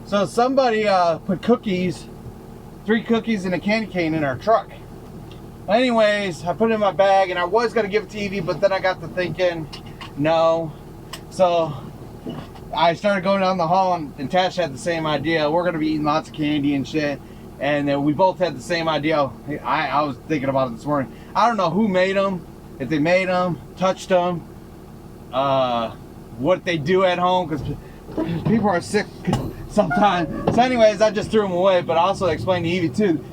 So somebody put cookies, 3 cookies and a candy cane in our truck. Anyways, I put it in my bag and I was going to give it to Evie, but then I got to thinking, no. So I started going down the hall and Tash had the same idea. We're going to be eating lots of candy and shit. And we both had the same idea. I was thinking about it this morning. I don't know who made them, if they made them, touched them, what they do at home, because people are sick sometimes. So anyways, I just threw them away, but I also explained to Evie too,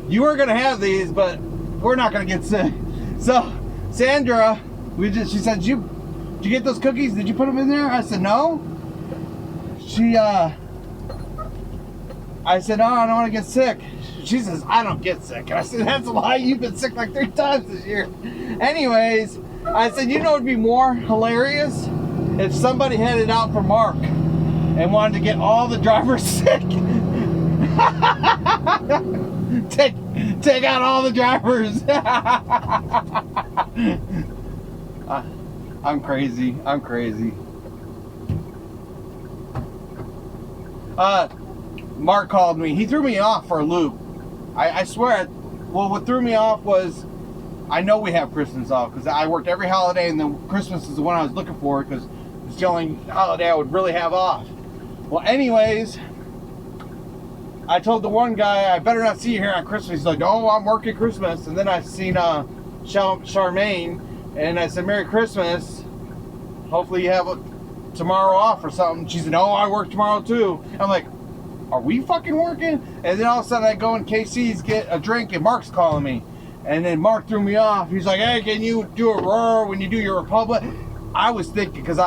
you were going to have these, but we're not going to get sick. So Sandra, she said, did you get those cookies? Did you put them in there? I said, no. I said, no, I don't want to get sick. She says, I don't get sick. And I said, that's a lie. You've been sick like 3 times this year. Anyways, I said, you know what would be more hilarious? If somebody headed out for Mark and wanted to get all the drivers sick. Take out all the drivers. I'm crazy. I'm crazy. Mark called me. He threw me off for a loop. I swear. Well, what threw me off was, I know we have Christmas off because I worked every holiday, and then Christmas is the one I was looking for because it's the only holiday I would really have off. Well, anyways, I told the one guy, I better not see you here on Christmas. He's like, oh, I'm working Christmas. And then I seen Charmaine, and I said, Merry Christmas. Hopefully you have tomorrow off or something. She said, oh, I work tomorrow too. I'm like, are we fucking working? And then all of a sudden I go in KC's, get a drink, and Mark's calling me. And then Mark threw me off. He's like, hey, can you do a roar when you do your Republic? I was thinking, because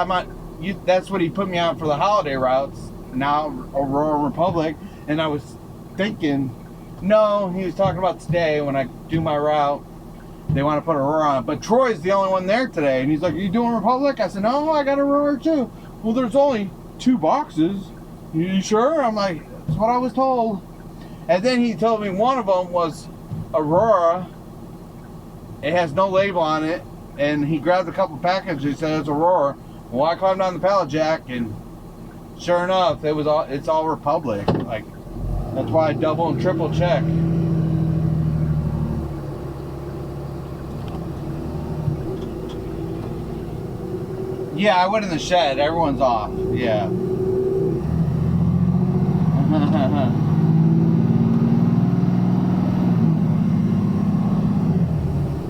that's what he put me on for the holiday routes. Now, Aurora Republic. And I was thinking, no, he was talking about today when I do my route. They want to put a roar on. But Troy's the only one there today. And he's like, are you doing Republic? I said, no, I got a roar too. Well, there's only 2 boxes. You sure? I'm like, that's what I was told. And then he told me one of them was Aurora. It has no label on it. And he grabbed a couple packages. He said it's Aurora. Well, I climbed on the pallet jack, and sure enough, it's all Republic. Like, that's why I double and triple check. Yeah, I went in the shed. Everyone's off. Yeah.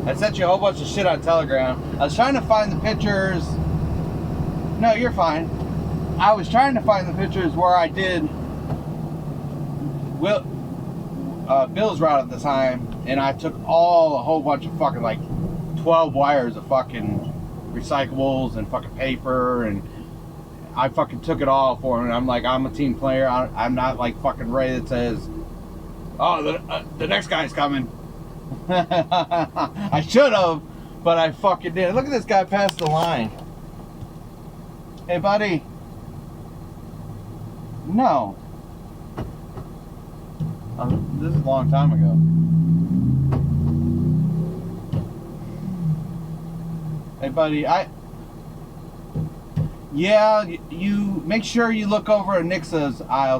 I sent you a whole bunch of shit on Telegram. I was trying to find the pictures. No, you're fine. I was trying to find the pictures where I did Bill's route at the time, and I took a whole bunch of fucking, like, 12 wires of fucking recyclables and fucking paper, and I fucking took it all for him. And I'm like, I'm a team player. I'm not like fucking Ray that says, oh, the next guy's coming. I should have, but I fucking did. Look at this guy pass the line. Hey, buddy. No. This is a long time ago. Hey, buddy, yeah, you make sure you look over at Nixa's aisle